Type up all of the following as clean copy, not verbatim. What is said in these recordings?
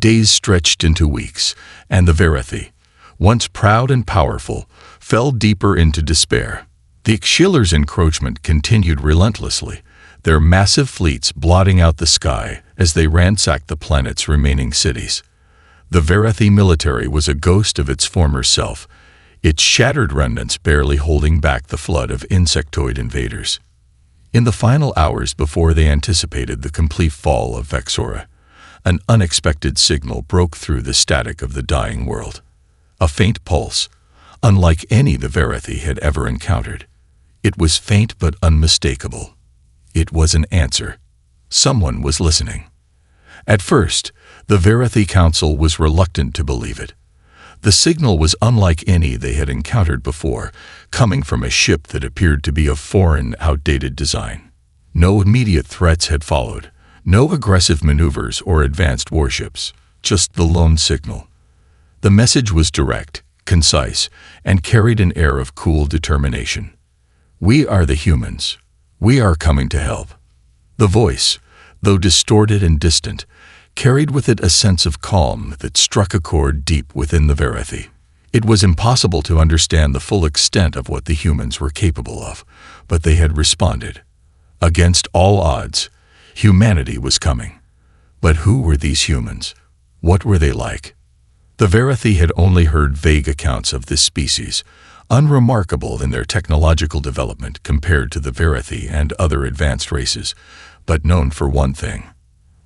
Days stretched into weeks, and the Verathi, once proud and powerful, fell deeper into despair. The X'Shieler's encroachment continued relentlessly, their massive fleets blotting out the sky as they ransacked the planet's remaining cities. The Verathi military was a ghost of its former self, its shattered remnants barely holding back the flood of insectoid invaders. In the final hours before they anticipated the complete fall of Vexora, an unexpected signal broke through the static of the dying world. A faint pulse, unlike any the Verathi had ever encountered. It was faint but unmistakable. It was an answer. Someone was listening. At first, the Verathi Council was reluctant to believe it. The signal was unlike any they had encountered before, coming from a ship that appeared to be of foreign, outdated design. No immediate threats had followed, no aggressive maneuvers or advanced warships, just the lone signal. The message was direct, concise, and carried an air of cool determination. "We are the humans. We are coming to help." The voice, though distorted and distant, carried with it a sense of calm that struck a chord deep within the Verathi. It was impossible to understand the full extent of what the humans were capable of, but they had responded. Against all odds, humanity was coming. But who were these humans? What were they like? The Verathi had only heard vague accounts of this species, unremarkable in their technological development compared to the Verathi and other advanced races, but known for one thing: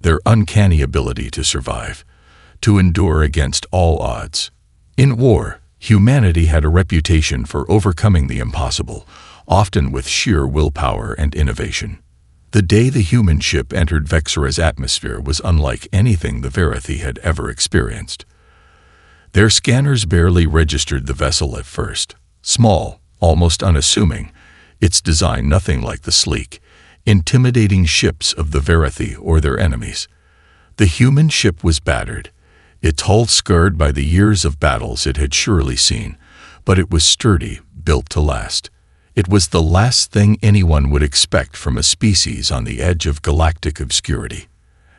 their uncanny ability to survive, to endure against all odds. In war, humanity had a reputation for overcoming the impossible, often with sheer willpower and innovation. The day the human ship entered Vexora's atmosphere was unlike anything the Verathi had ever experienced. Their scanners barely registered the vessel at first. Small, almost unassuming, its design nothing like the sleek, intimidating ships of the Verathi or their enemies. The human ship was battered, its hull scarred by the years of battles it had surely seen, but it was sturdy, built to last. It was the last thing anyone would expect from a species on the edge of galactic obscurity.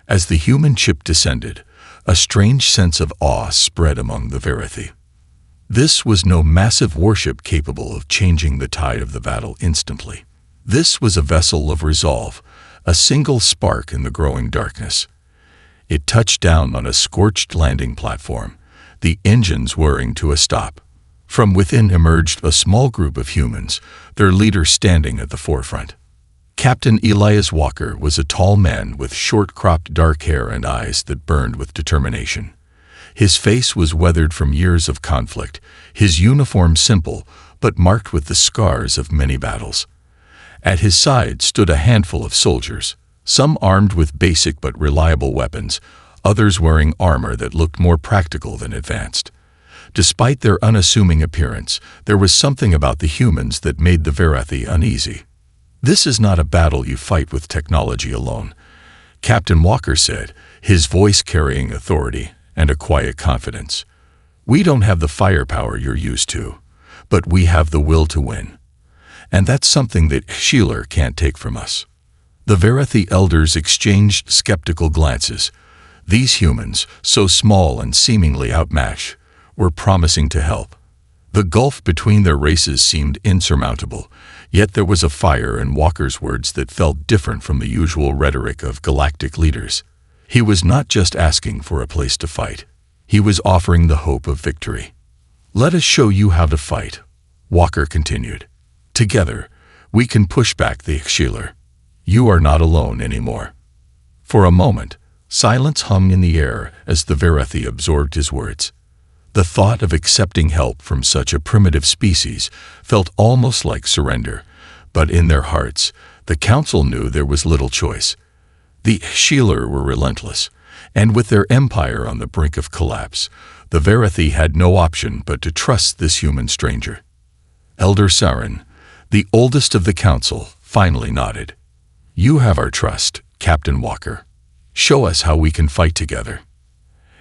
As the human ship descended, a strange sense of awe spread among the Verathi. This was no massive warship capable of changing the tide of the battle instantly. This was a vessel of resolve, a single spark in the growing darkness. It touched down on a scorched landing platform, the engines whirring to a stop. From within emerged a small group of humans, their leader standing at the forefront. Captain Elias Walker was a tall man with short-cropped dark hair and eyes that burned with determination. His face was weathered from years of conflict, his uniform simple but marked with the scars of many battles. At his side stood a handful of soldiers, some armed with basic but reliable weapons, others wearing armor that looked more practical than advanced. Despite their unassuming appearance, there was something about the humans that made the Verathi uneasy. "This is not a battle you fight with technology alone," Captain Walker said, his voice carrying authority and a quiet confidence. "We don't have the firepower you're used to, but we have the will to win. And that's something that X'Shieler can't take from us." The Verathi elders exchanged skeptical glances. These humans, so small and seemingly outmatched, were promising to help. The gulf between their races seemed insurmountable, yet there was a fire in Walker's words that felt different from the usual rhetoric of galactic leaders. He was not just asking for a place to fight. He was offering the hope of victory. "Let us show you how to fight," Walker continued. "Together, we can push back the X'Shieler. You are not alone anymore." For a moment, silence hung in the air as the Verathi absorbed his words. The thought of accepting help from such a primitive species felt almost like surrender, but in their hearts, the council knew there was little choice. The X'Shieler were relentless, and with their empire on the brink of collapse, the Verathi had no option but to trust this human stranger. Elder Saren, the oldest of the council, finally nodded. "You have our trust, Captain Walker. Show us how we can fight together."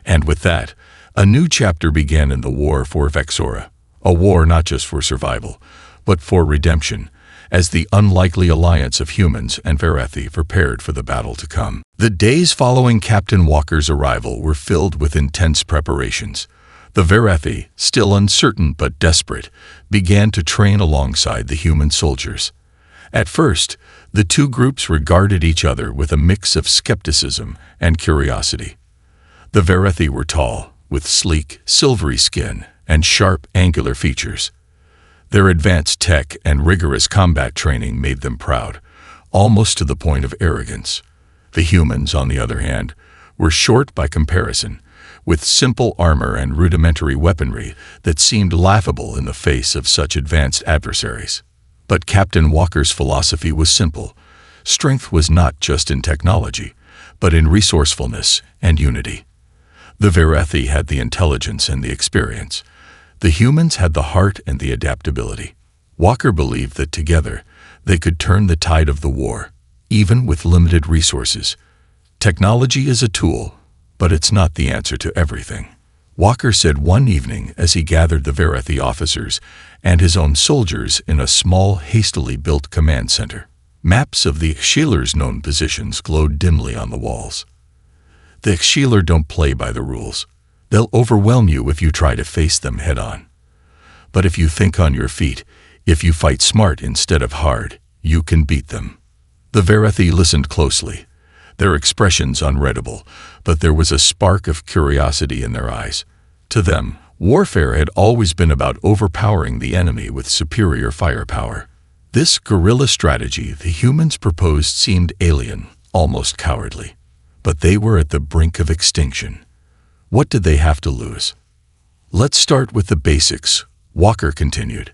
And with that, a new chapter began in the war for Vexora, a war not just for survival, but for redemption, as the unlikely alliance of humans and Verethi prepared for the battle to come. The days following Captain Walker's arrival were filled with intense preparations. The Verethi, still uncertain but desperate, began to train alongside the human soldiers. At first, the two groups regarded each other with a mix of skepticism and curiosity. The Verethi were tall, with sleek, silvery skin and sharp, angular features. Their advanced tech and rigorous combat training made them proud, almost to the point of arrogance. The humans, on the other hand, were short by comparison, with simple armor and rudimentary weaponry that seemed laughable in the face of such advanced adversaries. But Captain Walker's philosophy was simple. Strength was not just in technology, but in resourcefulness and unity. The Verethi had the intelligence and the experience. The humans had the heart and the adaptability. Walker believed that together they could turn the tide of the war, even with limited resources. Technology is a tool, but it's not the answer to everything. Walker said one evening as he gathered the Verethi officers and his own soldiers in a small, hastily built command center. Maps of the Heroism's known positions glowed dimly on the walls. The Heroism don't play by the rules. They'll overwhelm you if you try to face them head-on. But if you think on your feet, if you fight smart instead of hard, you can beat them. The Verethi listened closely, their expressions unreadable, but there was a spark of curiosity in their eyes. To them, warfare had always been about overpowering the enemy with superior firepower. This guerrilla strategy the humans proposed seemed alien, almost cowardly. But they were at the brink of extinction. What did they have to lose? Let's start with the basics, Walker continued.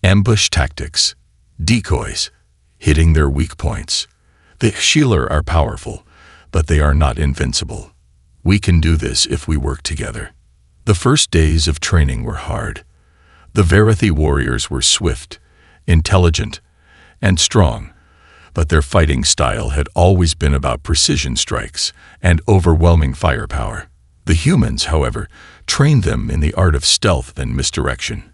Ambush tactics, decoys, hitting their weak points. The Heroism are powerful, but they are not invincible. We can do this if we work together. The first days of training were hard. The Verethi warriors were swift, intelligent, and strong, but their fighting style had always been about precision strikes and overwhelming firepower. The humans, however, trained them in the art of stealth and misdirection.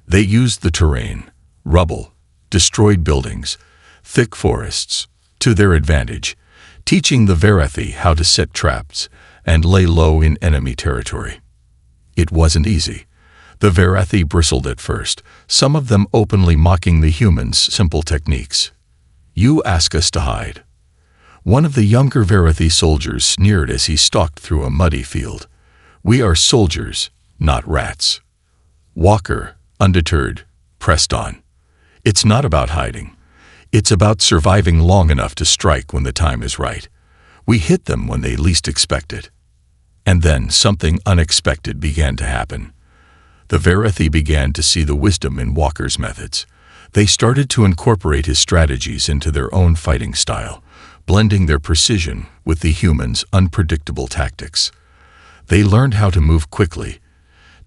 They used the terrain, rubble, destroyed buildings, thick forests, to their advantage, teaching the Verethi how to set traps and lay low in enemy territory. It wasn't easy. The Verethi bristled at first, some of them openly mocking the humans' simple techniques. "You ask us to hide." One of the younger Verethi soldiers sneered as he stalked through a muddy field. "We are soldiers, not rats." Walker, undeterred, pressed on. "It's not about hiding. It's about surviving long enough to strike when the time is right. We hit them when they least expect it." And then something unexpected began to happen. The Verethi began to see the wisdom in Walker's methods. They started to incorporate his strategies into their own fighting style, blending their precision with the humans' unpredictable tactics. They learned how to move quickly,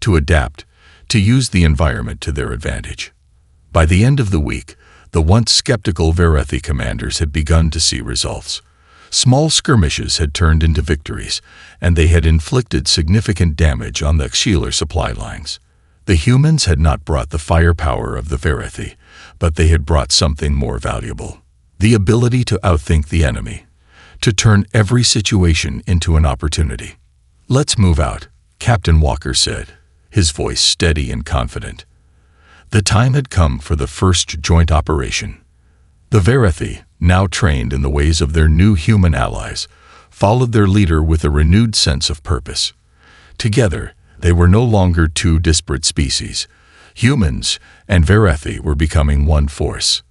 to adapt, to use the environment to their advantage. By the end of the week, the once skeptical Verethi commanders had begun to see results. Small skirmishes had turned into victories, and they had inflicted significant damage on the Heroism supply lines. The humans had not brought the firepower of the Verethi, but they had brought something more valuable: the ability to outthink the enemy, to turn every situation into an opportunity. "Let's move out," Captain Walker said, his voice steady and confident. The time had come for the first joint operation. The Verethi, now trained in the ways of their new human allies, followed their leader with a renewed sense of purpose. Together, they were no longer two disparate species. Humans and Verethi were becoming one force.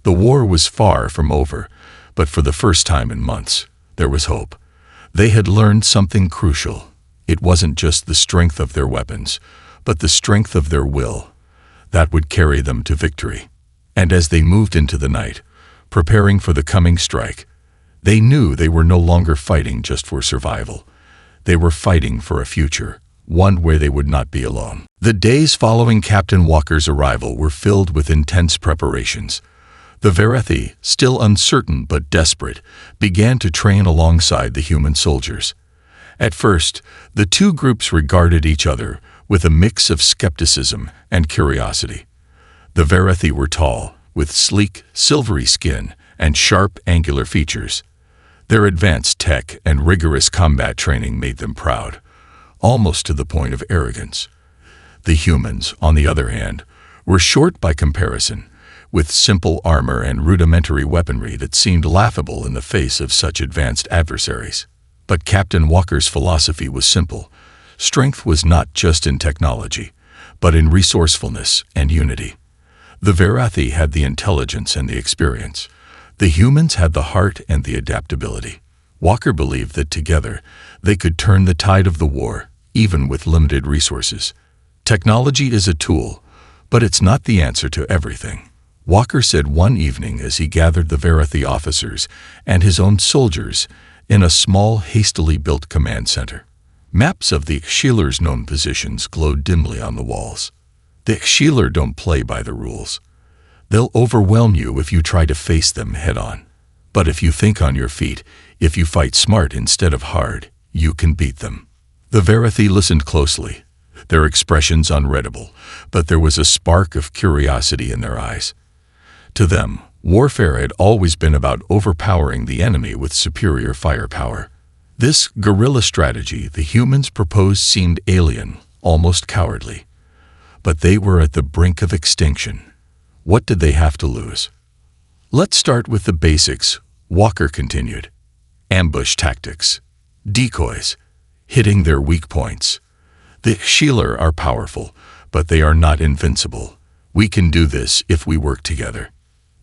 The war was far from over, but for the first time in months, there was hope. They had learned something crucial. It wasn't just the strength of their weapons, but the strength of their will that would carry them to victory. And as they moved into the night, preparing for the coming strike, they knew they were no longer fighting just for survival. They were fighting for a future, one where they would not be alone. The days following Captain Walker's arrival were filled with intense preparations. The Verethi, still uncertain but desperate, began to train alongside the human soldiers. At first, the two groups regarded each other with a mix of skepticism and curiosity. The Verethi were tall, with sleek, silvery skin and sharp, angular features. Their advanced tech and rigorous combat training made them proud, almost to the point of arrogance. The humans, on the other hand, were short by comparison, with simple armor and rudimentary weaponry that seemed laughable in the face of such advanced adversaries. But Captain Walker's philosophy was simple. Strength was not just in technology, but in resourcefulness and unity. The Varathi had the intelligence and the experience. The humans had the heart and the adaptability. Walker believed that together they could turn the tide of the war, even with limited resources. Technology is a tool, but it's not the answer to everything. Walker said one evening as he gathered the Varathi officers and his own soldiers in a small, hastily built command center. Maps of the Heroism's known positions glowed dimly on the walls. The Heroism don't play by the rules. They'll overwhelm you if you try to face them head-on. But if you think on your feet, if you fight smart instead of hard, you can beat them. The Varathi listened closely, their expressions unreadable, but there was a spark of curiosity in their eyes. To them, warfare had always been about overpowering the enemy with superior firepower. This guerrilla strategy the humans proposed seemed alien, almost cowardly. But they were at the brink of extinction. What did they have to lose? Let's start with the basics, Walker continued. Ambush tactics, decoys, hitting their weak points. The Heroism are powerful, but they are not invincible. We can do this if we work together.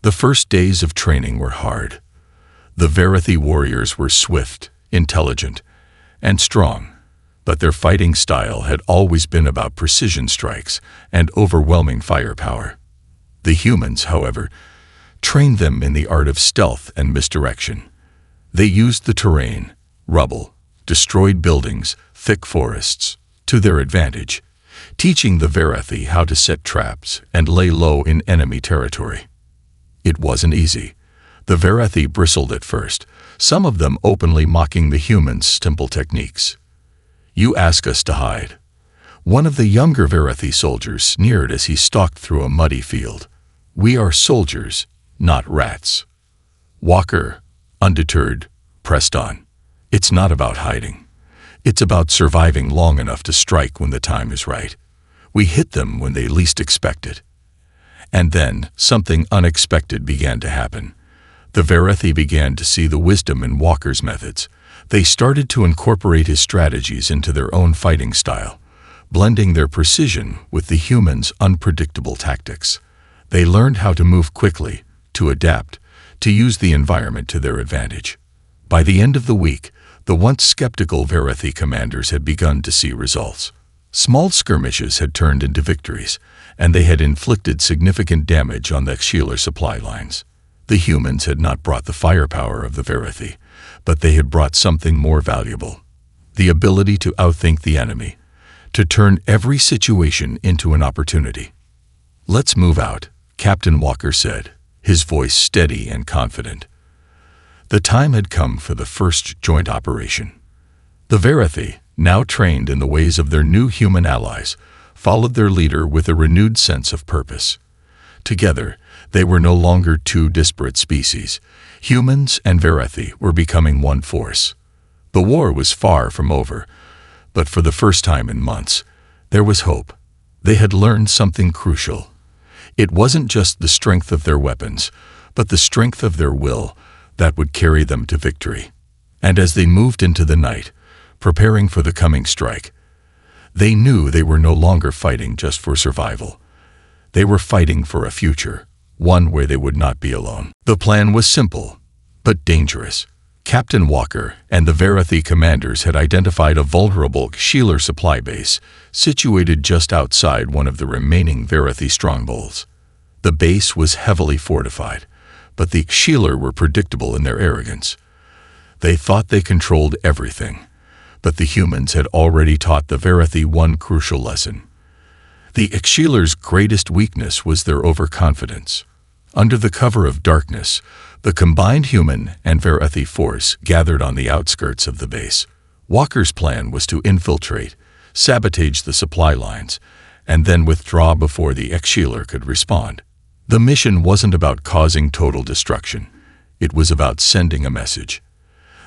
The first days of training were hard. The Varathi warriors were swift, intelligent, and strong, but their fighting style had always been about precision strikes and overwhelming firepower. The humans, however, trained them in the art of stealth and misdirection. They used the terrain, rubble, destroyed buildings, thick forests, to their advantage, teaching the Varathi how to set traps and lay low in enemy territory. It wasn't easy. The Varathi bristled at first, some of them openly mocking the humans' simple techniques. "You ask us to hide." One of the younger Varathi soldiers sneered as he stalked through a muddy field. "We are soldiers, not rats." Walker, undeterred, pressed on. "It's not about hiding. It's about surviving long enough to strike when the time is right. We hit them when they least expect it." And then something unexpected began to happen. The Varathi began to see the wisdom in Walker's methods. They started to incorporate his strategies into their own fighting style, blending their precision with the humans' unpredictable tactics. They learned how to move quickly, to adapt, to use the environment to their advantage. By the end of the week, the once skeptical Varathi commanders had begun to see results. Small skirmishes had turned into victories, and they had inflicted significant damage on the Heroism supply lines. The humans had not brought the firepower of the Varathi, but they had brought something more valuable: the ability to outthink the enemy, to turn every situation into an opportunity. "Let's move out," Captain Walker said, his voice steady and confident. The time had come for the first joint operation. The Varathi, now trained in the ways of their new human allies, followed their leader with a renewed sense of purpose. Together, they were no longer two disparate species. Humans and Varathi were becoming one force. The war was far from over, but for the first time in months, there was hope. They had learned something crucial. It wasn't just the strength of their weapons, but the strength of their will that would carry them to victory. And as they moved into the night, preparing for the coming strike, they knew they were no longer fighting just for survival. They were fighting for a future, one where they would not be alone. The plan was simple, but dangerous. Captain Walker and the Varathi commanders had identified a vulnerable Heroism supply base situated just outside one of the remaining Varathi strongholds. The base was heavily fortified, but the Heroism were predictable in their arrogance. They thought they controlled everything, but the humans had already taught the Varathi one crucial lesson. The Heroism's greatest weakness was their overconfidence. Under the cover of darkness, the combined human and Varathi force gathered on the outskirts of the base. Walker's plan was to infiltrate, sabotage the supply lines, and then withdraw before the Heroism could respond. The mission wasn't about causing total destruction. It was about sending a message.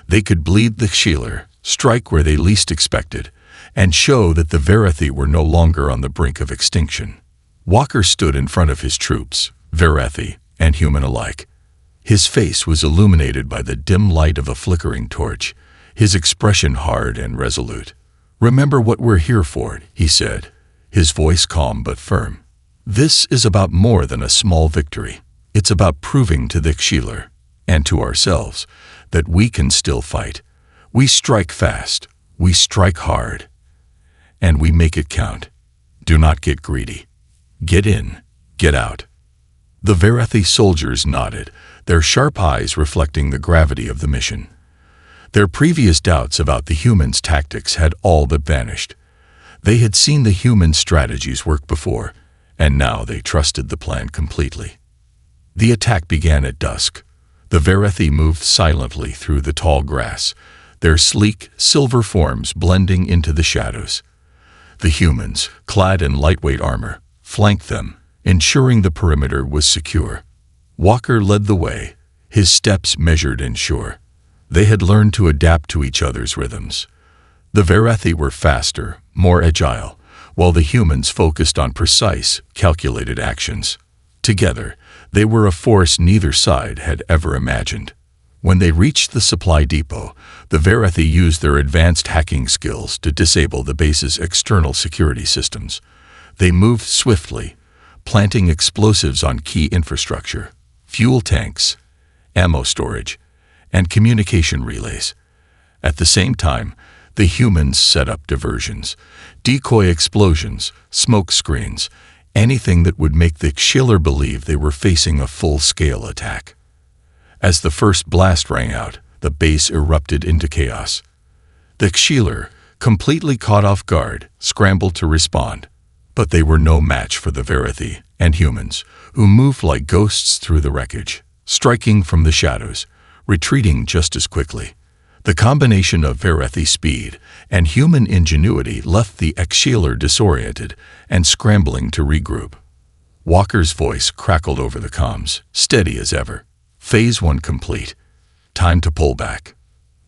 They could bleed the Healer, strike where they least expected, and show that the Verethi were no longer on the brink of extinction. Walker stood in front of his troops, Verethi and human alike. His face was illuminated by the dim light of a flickering torch, his expression hard and resolute. "Remember what we're here for," he said, his voice calm but firm. "This is about more than a small victory. It's about proving to the Healer, and to ourselves, that we can still fight. We strike fast, we strike hard, and we make it count. Do not get greedy. Get in, get out." The Verethi soldiers nodded, their sharp eyes reflecting the gravity of the mission. Their previous doubts about the humans' tactics had all but vanished. They had seen the human strategies work before, and now they trusted the plan completely. The attack began at dusk. The Verethi moved silently through the tall grass, their sleek, silver forms blending into the shadows. The humans, clad in lightweight armor, flanked them, ensuring the perimeter was secure. Walker led the way, his steps measured and sure. They had learned to adapt to each other's rhythms. The Verethi were faster, more agile, while the humans focused on precise, calculated actions. Together, they were a force neither side had ever imagined. When they reached the supply depot, the Verethi used their advanced hacking skills to disable the base's external security systems. They moved swiftly, planting explosives on key infrastructure, fuel tanks, ammo storage, and communication relays. At the same time, the humans set up diversions, decoy explosions, smoke screens, anything that would make the Healer believe they were facing a full-scale attack. As the first blast rang out, the base erupted into chaos. The Healer, completely caught off guard, scrambled to respond. But they were no match for the Verethi and humans, who moved like ghosts through the wreckage, striking from the shadows, retreating just as quickly. The combination of Verethi speed and human ingenuity left the Healer disoriented and scrambling to regroup. Walker's voice crackled over the comms, steady as ever. Phase 1 complete. Time to pull back.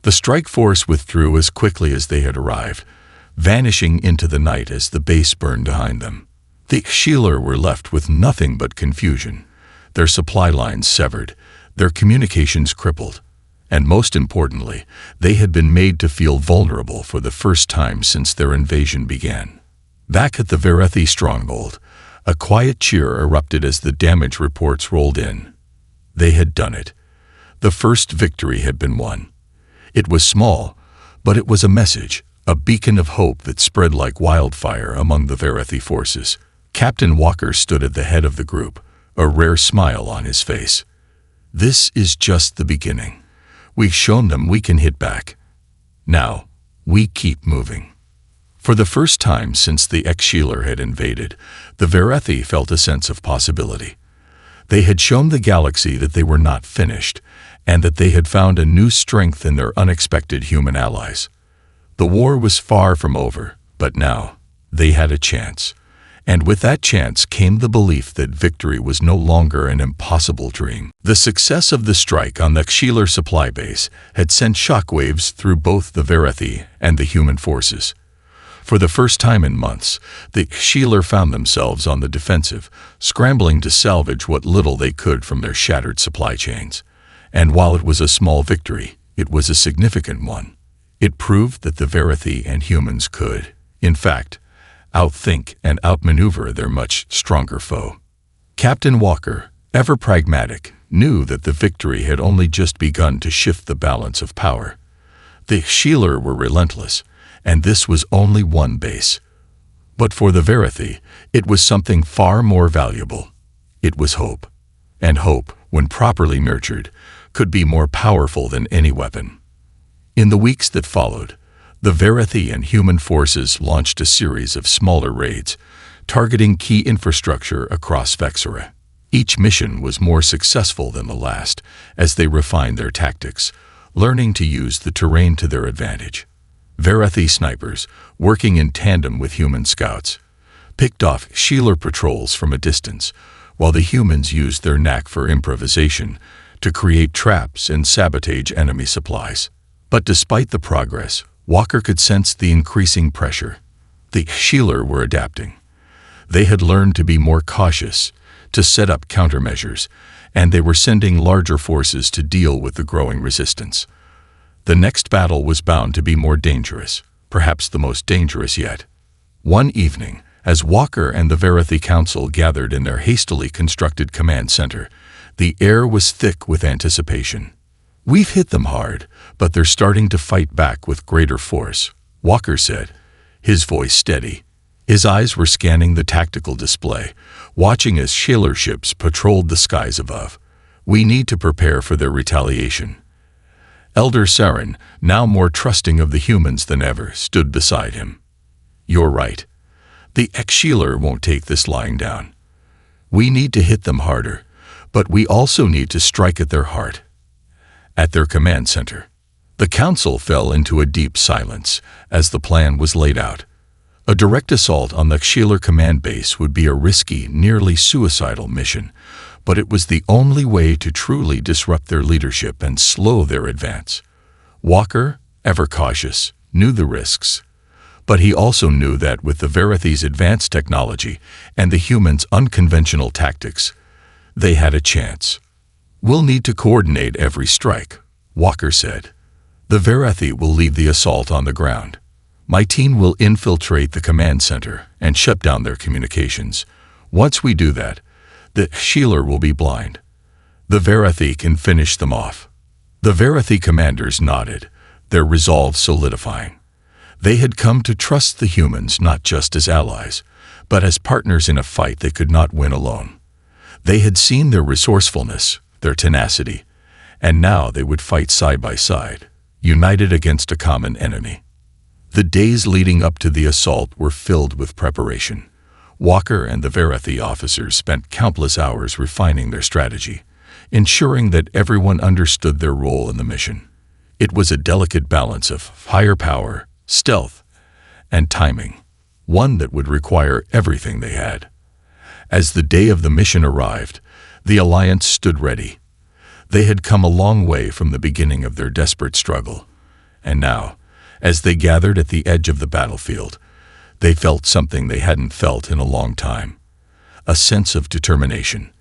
The strike force withdrew as quickly as they had arrived, vanishing into the night as the base burned behind them. The Healer were left with nothing but confusion, their supply lines severed, their communications crippled, and most importantly, they had been made to feel vulnerable for the first time since their invasion began. Back at the Verethi stronghold, a quiet cheer erupted as the damage reports rolled in. They had done it. The first victory had been won. It was small, but it was a message, a beacon of hope that spread like wildfire among the Verethi forces. Captain Walker stood at the head of the group, a rare smile on his face. "This is just the beginning. We've shown them we can hit back. Now, we keep moving." For the first time since the Healer had invaded, the Verethi felt a sense of possibility. They had shown the galaxy that they were not finished, and that they had found a new strength in their unexpected human allies. The war was far from over, but now they had a chance. And with that chance came the belief that victory was no longer an impossible dream. The success of the strike on the Healer supply base had sent shockwaves through both the Verethi and the human forces. For the first time in months, the Healer found themselves on the defensive, scrambling to salvage what little they could from their shattered supply chains. And while it was a small victory, it was a significant one. It proved that the Verethi and humans could, in fact, outthink and outmaneuver their much stronger foe. Captain Walker, ever pragmatic, knew that the victory had only just begun to shift the balance of power. The Healer were relentless, and this was only one base. But for the Verethi, it was something far more valuable. It was hope. And hope, when properly nurtured, could be more powerful than any weapon. In the weeks that followed, the Verethi and human forces launched a series of smaller raids, targeting key infrastructure across Vexera. Each mission was more successful than the last, as they refined their tactics, learning to use the terrain to their advantage. Verethi snipers, working in tandem with human scouts, picked off Healer patrols from a distance, while the humans used their knack for improvisation to create traps and sabotage enemy supplies. But despite the progress, Walker could sense the increasing pressure. The Healer were adapting. They had learned to be more cautious, to set up countermeasures, and they were sending larger forces to deal with the growing resistance. The next battle was bound to be more dangerous, perhaps the most dangerous yet. One evening, as Walker and the Verathi Council gathered in their hastily constructed command center, the air was thick with anticipation. "We've hit them hard, but they're starting to fight back with greater force," Walker said, his voice steady. His eyes were scanning the tactical display, watching as Shaler ships patrolled the skies above. "We need to prepare for their retaliation." Elder Saren, now more trusting of the humans than ever, stood beside him. "You're right. The Healer won't take this lying down. We need to hit them harder, but we also need to strike at their heart." At their command center, the council fell into a deep silence as the plan was laid out. A direct assault on the Healer command base would be a risky, nearly suicidal mission, but it was the only way to truly disrupt their leadership and slow their advance. Walker, ever cautious, knew the risks, but he also knew that with the Verathi's advanced technology and the humans' unconventional tactics, they had a chance. "We'll need to coordinate every strike," Walker said. "The Verathi will lead the assault on the ground. My team will infiltrate the command center and shut down their communications. Once we do that, the Healer will be blind. The Verathi can finish them off." The Verathi commanders nodded, their resolve solidifying. They had come to trust the humans not just as allies, but as partners in a fight they could not win alone. They had seen their resourcefulness, their tenacity, and now they would fight side by side, united against a common enemy. The days leading up to the assault were filled with preparation. Walker and the Verathi officers spent countless hours refining their strategy, ensuring that everyone understood their role in the mission. It was a delicate balance of higher power, stealth, and timing, one that would require everything they had. As the day of the mission arrived, the Alliance stood ready. They had come a long way from the beginning of their desperate struggle, and now, as they gathered at the edge of the battlefield, they felt something they hadn't felt in a long time, a sense of determination.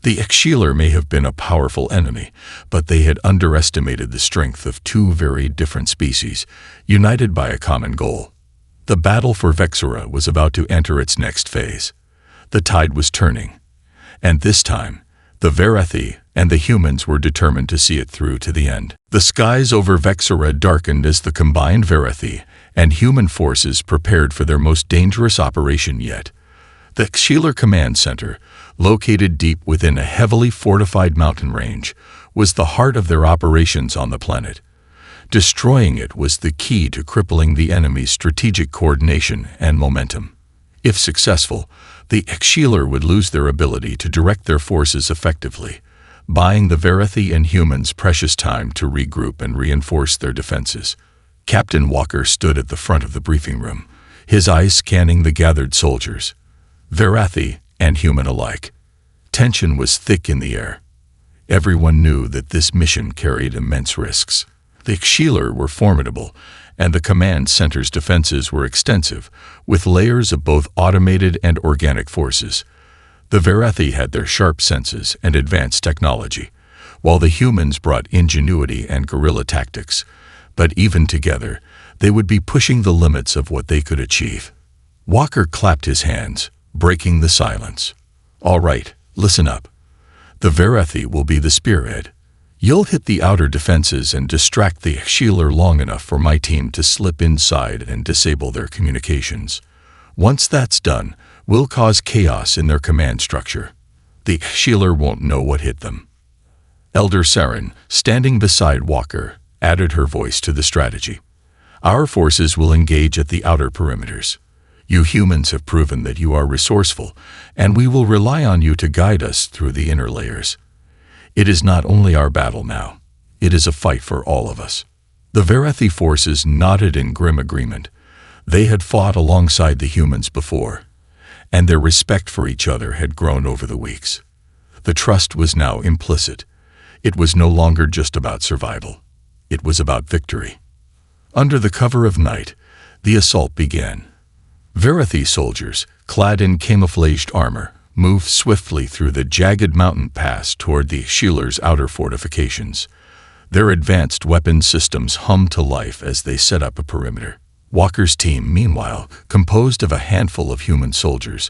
The Healer may have been a powerful enemy, but they had underestimated the strength of two very different species, united by a common goal. The battle for Vexura was about to enter its next phase. The tide was turning, and this time, the Verathi and the humans were determined to see it through to the end. The skies over Vexura darkened as the combined Verathi and human forces prepared for their most dangerous operation yet. The Healer Command Center, located deep within a heavily fortified mountain range, was the heart of their operations on the planet. Destroying it was the key to crippling the enemy's strategic coordination and momentum. If successful, the Healer would lose their ability to direct their forces effectively, buying the Verathi and humans precious time to regroup and reinforce their defenses. Captain Walker stood at the front of the briefing room, his eyes scanning the gathered soldiers, Verathi and human alike. Tension was thick in the air. Everyone knew that this mission carried immense risks. The Healer were formidable, and the command center's defenses were extensive, with layers of both automated and organic forces. The Verathi had their sharp senses and advanced technology, while the humans brought ingenuity and guerrilla tactics. But even together, they would be pushing the limits of what they could achieve. Walker clapped his hands, breaking the silence. "All right, listen up. The Verathi will be the spearhead. You'll hit the outer defenses and distract the Healer long enough for my team to slip inside and disable their communications. Once that's done, we'll cause chaos in their command structure. The Healer won't know what hit them." Elder Saren, standing beside Walker, added her voice to the strategy. "Our forces will engage at the outer perimeters. You humans have proven that you are resourceful, and we will rely on you to guide us through the inner layers. It is not only our battle now, it is a fight for all of us." The Verathi forces nodded in grim agreement. They had fought alongside the humans before, and their respect for each other had grown over the weeks. The trust was now implicit. It was no longer just about survival. It was about victory. Under the cover of night, the assault began. Verathi soldiers, clad in camouflaged armor, moved swiftly through the jagged mountain pass toward the Sheeler's outer fortifications. Their advanced weapon systems hummed to life as they set up a perimeter. Walker's team, meanwhile, composed of a handful of human soldiers,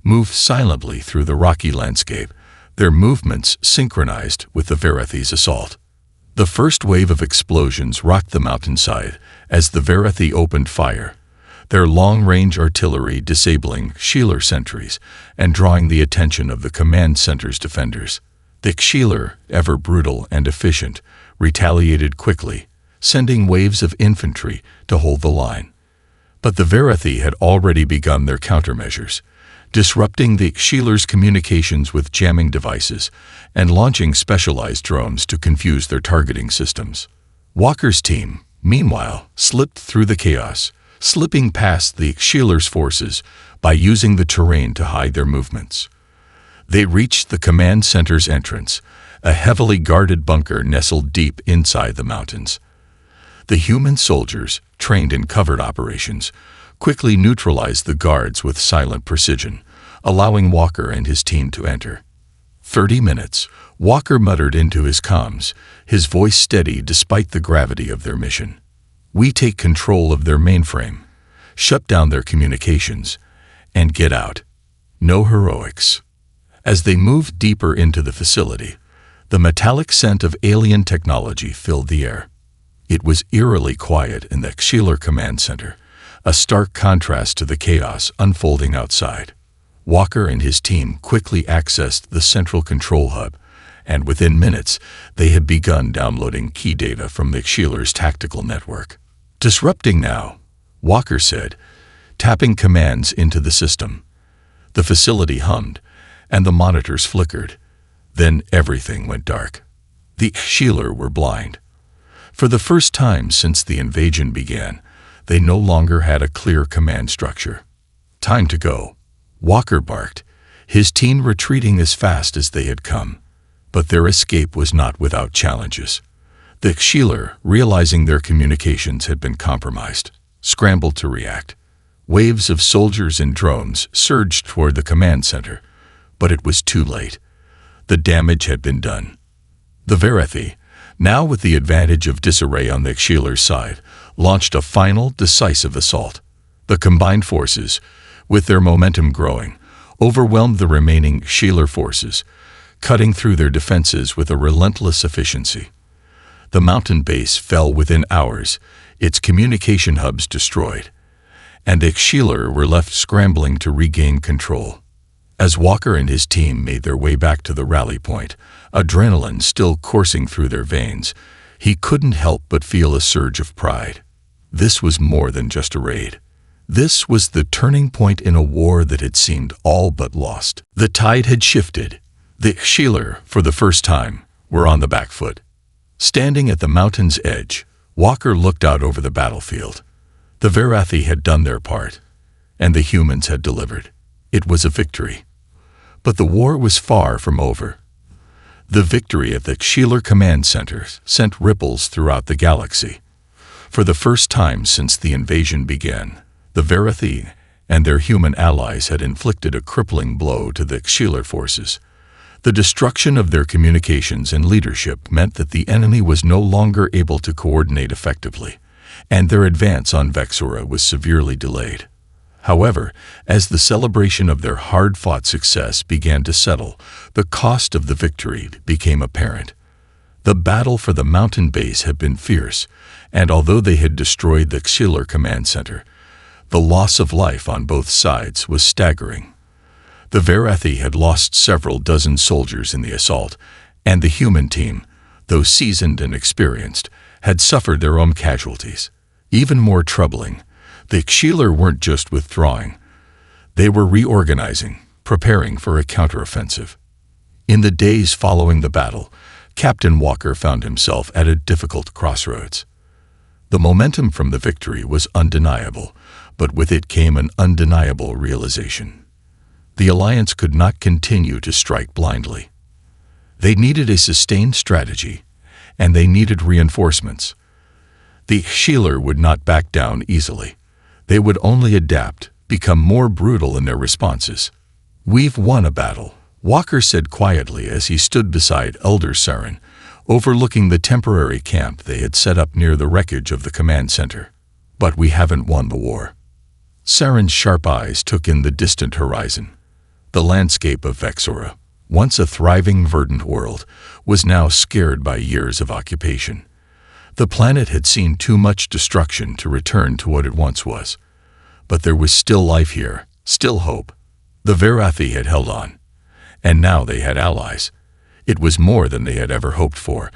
moved silently through the rocky landscape, their movements synchronized with the Verathi's assault. The first wave of explosions rocked the mountainside as the Verathi opened fire, their long-range artillery disabling Sheeler sentries and drawing the attention of the command center's defenders. The Sheeler, ever brutal and efficient, retaliated quickly, sending waves of infantry to hold the line. But the Verathi had already begun their countermeasures, disrupting the Sheeler's communications with jamming devices and launching specialized drones to confuse their targeting systems. Walker's team, meanwhile, slipped through the chaos, slipping past the Sheeler's forces by using the terrain to hide their movements. They reached the command center's entrance, a heavily guarded bunker nestled deep inside the mountains. The human soldiers, trained in covert operations, quickly neutralized the guards with silent precision, allowing Walker and his team to enter. 30 minutes, Walker muttered into his comms, his voice steady despite the gravity of their mission. "We take control of their mainframe, shut down their communications, and get out. No heroics." As they moved deeper into the facility, the metallic scent of alien technology filled the air. It was eerily quiet in the Sheeler command center, a stark contrast to the chaos unfolding outside. Walker and his team quickly accessed the central control hub, and within minutes they had begun downloading key data from the Sheeler's tactical network. "Disrupting now," Walker said, tapping commands into the system. The facility hummed, and the monitors flickered. Then everything went dark. The Sheeler were blind. For the first time since the invasion began, they no longer had a clear command structure. "Time to go," Walker barked, his team retreating as fast as they had come. But their escape was not without challenges. The Sheeler, realizing their communications had been compromised, scrambled to react. Waves of soldiers and drones surged toward the command center, but it was too late. The damage had been done. The Verathi, now with the advantage of disarray on the Sheeler's side, launched a final, decisive assault. The combined forces, with their momentum growing, overwhelmed the remaining Sheeler forces, cutting through their defenses with a relentless efficiency. The mountain base fell within hours, its communication hubs destroyed, and the Sheeler were left scrambling to regain control. As Walker and his team made their way back to the rally point, adrenaline still coursing through their veins, he couldn't help but feel a surge of pride. This was more than just a raid. This was the turning point in a war that had seemed all but lost. The tide had shifted. The Sheeler, for the first time, were on the back foot. Standing at the mountain's edge, Walker looked out over the battlefield. The Verathi had done their part, and the humans had delivered. It was a victory. But the war was far from over. The victory at the Sheeler command center sent ripples throughout the galaxy. For the first time since the invasion began, the Verathi and their human allies had inflicted a crippling blow to the Sheeler forces. The destruction of their communications and leadership meant that the enemy was no longer able to coordinate effectively, and their advance on Vexura was severely delayed. However, as the celebration of their hard-fought success began to settle, the cost of the victory became apparent. The battle for the mountain base had been fierce, and although they had destroyed the Sheeler command center, the loss of life on both sides was staggering. The Verathi had lost several dozen soldiers in the assault, and the human team, though seasoned and experienced, had suffered their own casualties. Even more troubling, the Sheeler weren't just withdrawing. They were reorganizing, preparing for a counteroffensive. In the days following the battle, Captain Walker found himself at a difficult crossroads. The momentum from the victory was undeniable, but with it came an undeniable realization. The Alliance could not continue to strike blindly. They needed a sustained strategy, and they needed reinforcements. The Healer would not back down easily. They would only adapt, become more brutal in their responses. "We've won a battle," Walker said quietly as he stood beside Elder Saren, overlooking the temporary camp they had set up near the wreckage of the command center. "But we haven't won the war." Saren's sharp eyes took in the distant horizon. The landscape of Vexora, once a thriving, verdant world, was now scarred by years of occupation. The planet had seen too much destruction to return to what it once was. But there was still life here, still hope. The Verathi had held on, and now they had allies. It was more than they had ever hoped for,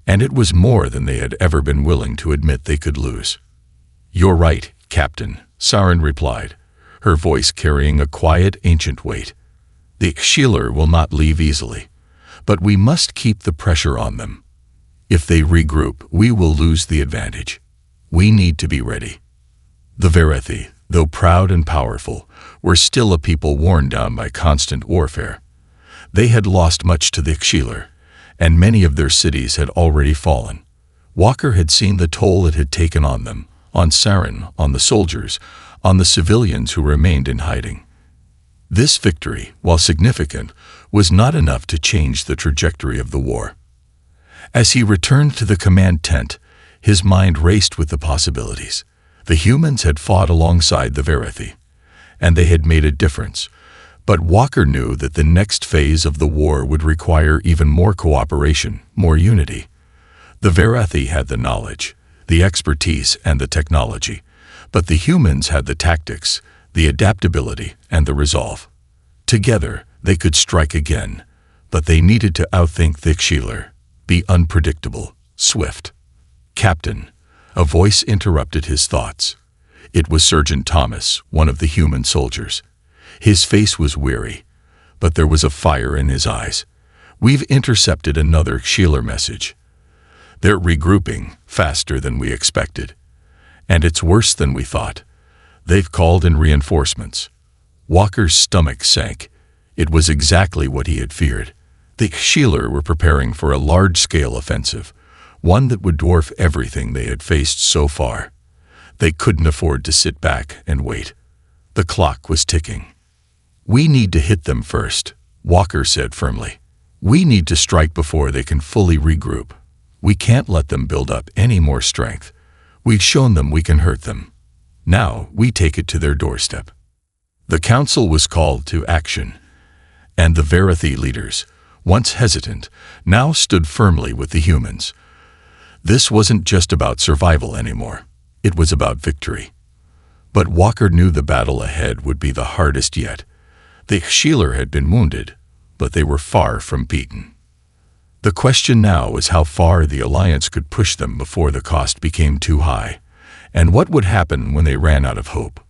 and it was more than they had ever been willing to admit they could lose. "You're right, Captain," Saren replied, her voice carrying a quiet, ancient weight. "The Healer will not leave easily, but we must keep the pressure on them. If they regroup, we will lose the advantage. We need to be ready." The Verathi, though proud and powerful, were still a people worn down by constant warfare. They had lost much to the Healer, and many of their cities had already fallen. Walker had seen the toll it had taken on them, on Saren, on the soldiers, on the civilians who remained in hiding. This victory, while significant, was not enough to change the trajectory of the war. As he returned to the command tent, his mind raced with the possibilities. The humans had fought alongside the Verathi, and they had made a difference. But Walker knew that the next phase of the war would require even more cooperation, more unity. The Verathi had the knowledge, the expertise, and the technology, but the humans had the tactics, the adaptability, and the resolve. Together, they could strike again, but they needed to outthink the Healer, be unpredictable, swift. "Captain," a voice interrupted his thoughts. It was Sergeant Thomas, one of the human soldiers. His face was weary, but there was a fire in his eyes. "We've intercepted another Healer message. They're regrouping faster than we expected. And it's worse than we thought. They've called in reinforcements." Walker's stomach sank. It was exactly what he had feared. The Healer were preparing for a large-scale offensive, one that would dwarf everything they had faced so far. They couldn't afford to sit back and wait. The clock was ticking. "We need to hit them first," Walker said firmly. "We need to strike before they can fully regroup. We can't let them build up any more strength. We've shown them we can hurt them. Now we take it to their doorstep." The council was called to action, and the Verathi leaders, once hesitant, now stood firmly with the humans. This wasn't just about survival anymore. It was about victory. But Walker knew the battle ahead would be the hardest yet. The Healer had been wounded, but they were far from beaten. The question now was how far the Alliance could push them before the cost became too high, and what would happen when they ran out of hope.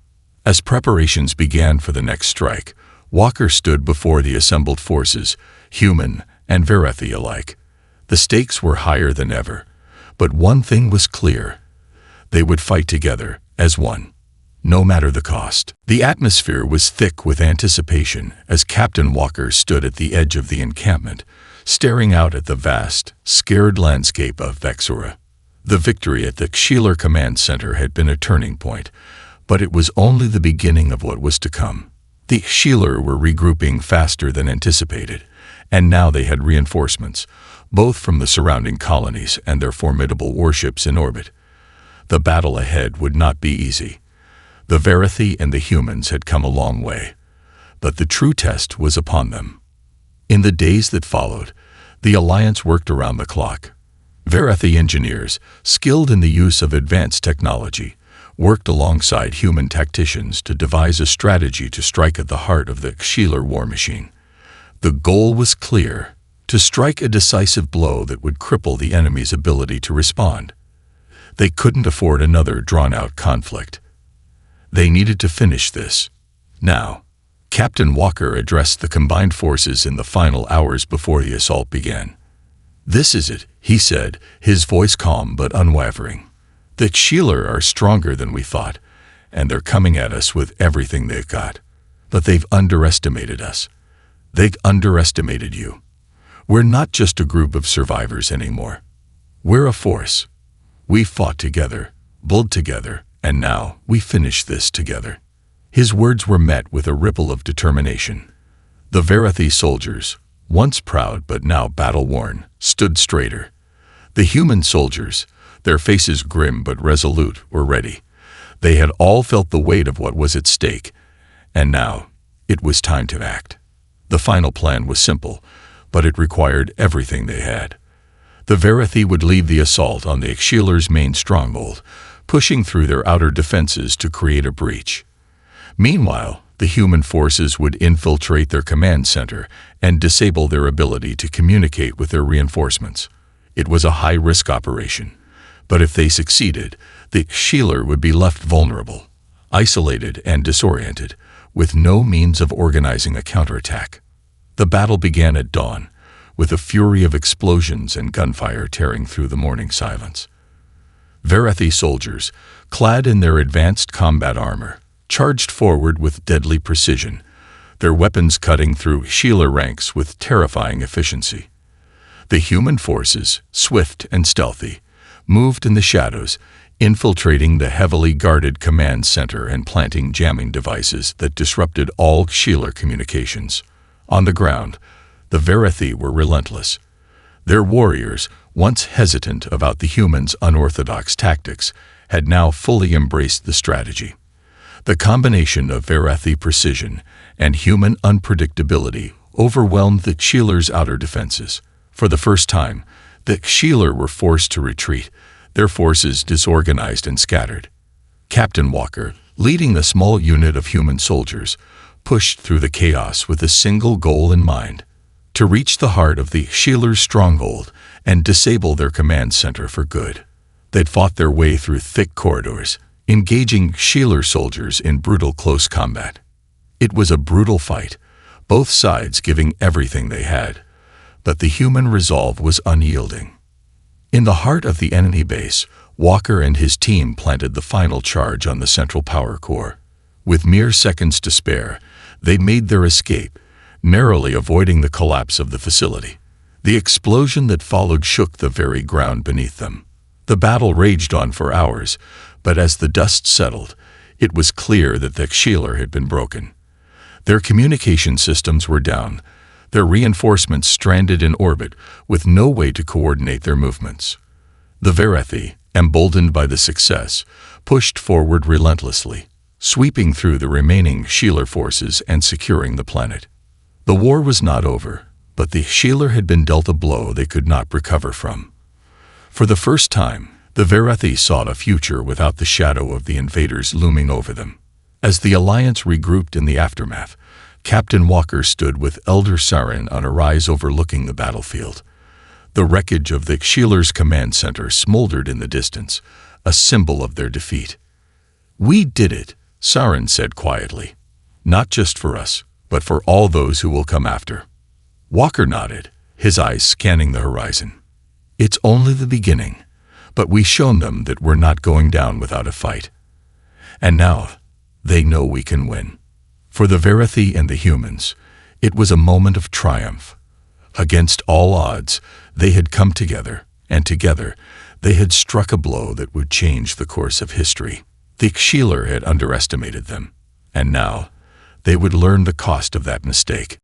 As preparations began for the next strike, Walker stood before the assembled forces, human and Verathi alike. The stakes were higher than ever, but one thing was clear. They would fight together, as one, no matter the cost. The atmosphere was thick with anticipation as Captain Walker stood at the edge of the encampment, staring out at the vast, scared landscape of Vexora. The victory at the Healer Command Center had been a turning point, but it was only the beginning of what was to come. The Healer were regrouping faster than anticipated, and now they had reinforcements, both from the surrounding colonies and their formidable warships in orbit. The battle ahead would not be easy. The Verathi and the humans had come a long way, but the true test was upon them. In the days that followed, the Alliance worked around the clock. Verathi engineers, skilled in the use of advanced technology, worked alongside human tacticians to devise a strategy to strike at the heart of the Healer war machine. The goal was clear: to strike a decisive blow that would cripple the enemy's ability to respond. They couldn't afford another drawn-out conflict. They needed to finish this. Now, Captain Walker addressed the combined forces in the final hours before the assault began. "This is it," he said, his voice calm but unwavering. "The Healer are stronger than we thought, and they're coming at us with everything they've got. But they've underestimated us. They've underestimated you. We're not just a group of survivors anymore. We're a force. We fought together, built together, and now we finish this together." His words were met with a ripple of determination. The Verathy soldiers, once proud but now battle-worn, stood straighter. The human soldiers, their faces grim but resolute, were ready. They had all felt the weight of what was at stake, and now it was time to act. The final plan was simple, but it required everything they had. The Verathy would lead the assault on the Ixchilers' main stronghold, pushing through their outer defenses to create a breach. Meanwhile, the human forces would infiltrate their command center and disable their ability to communicate with their reinforcements. It was a high-risk operation, but if they succeeded, the Ixchiler would be left vulnerable, isolated and disoriented, with no means of organizing a counterattack. The battle began at dawn, with a fury of explosions and gunfire tearing through the morning silence. Verathy soldiers, clad in their advanced combat armor, charged forward with deadly precision, their weapons cutting through Ixchiler ranks with terrifying efficiency. The human forces, swift and stealthy, moved in the shadows, infiltrating the heavily guarded command center and planting jamming devices that disrupted all Ixchiler communications. On the ground, the Verathy were relentless. Their warriors, once hesitant about the humans' unorthodox tactics, had now fully embraced the strategy. The combination of Verathy precision and human unpredictability overwhelmed the Ixchilers' outer defenses. For the first time, the Ixchiler were forced to retreat, their forces disorganized and scattered. Captain Walker, leading the small unit of human soldiers, pushed through the chaos with a single goal in mind: to reach the heart of the Ixchilers' stronghold and disable their command center for good. They'd fought their way through thick corridors, engaging Ixchiler soldiers in brutal close combat. It was a brutal fight, both sides giving everything they had, but the human resolve was unyielding. In the heart of the enemy base, Walker and his team planted the final charge on the central power core. With mere seconds to spare, they made their escape, narrowly avoiding the collapse of the facility. The explosion that followed shook the very ground beneath them. The battle raged on for hours, but as the dust settled, it was clear that the Ixchiler had been broken. Their communication systems were down, their reinforcements stranded in orbit with no way to coordinate their movements. The Verathy, emboldened by the success, pushed forward relentlessly, sweeping through the remaining Ixchiler forces and securing the planet. The war was not over, but the Ixchiler had been dealt a blow they could not recover from. For the first time, the Verathy saw a future without the shadow of the invaders looming over them. As the Alliance regrouped in the aftermath, Captain Walker stood with Elder Sarin on a rise overlooking the battlefield. The wreckage of the Ixchilers' command center smoldered in the distance, a symbol of their defeat. "We did it," Sarin said quietly. "Not just for us, but for all those who will come after." Walker nodded, his eyes scanning the horizon. "It's only the beginning, but we've shown them that we're not going down without a fight. And now, they know we can win." For the Verathy and the humans, it was a moment of triumph. Against all odds, they had come together, and together, they had struck a blow that would change the course of history. The Ixchiler had underestimated them, and now, they would learn the cost of that mistake.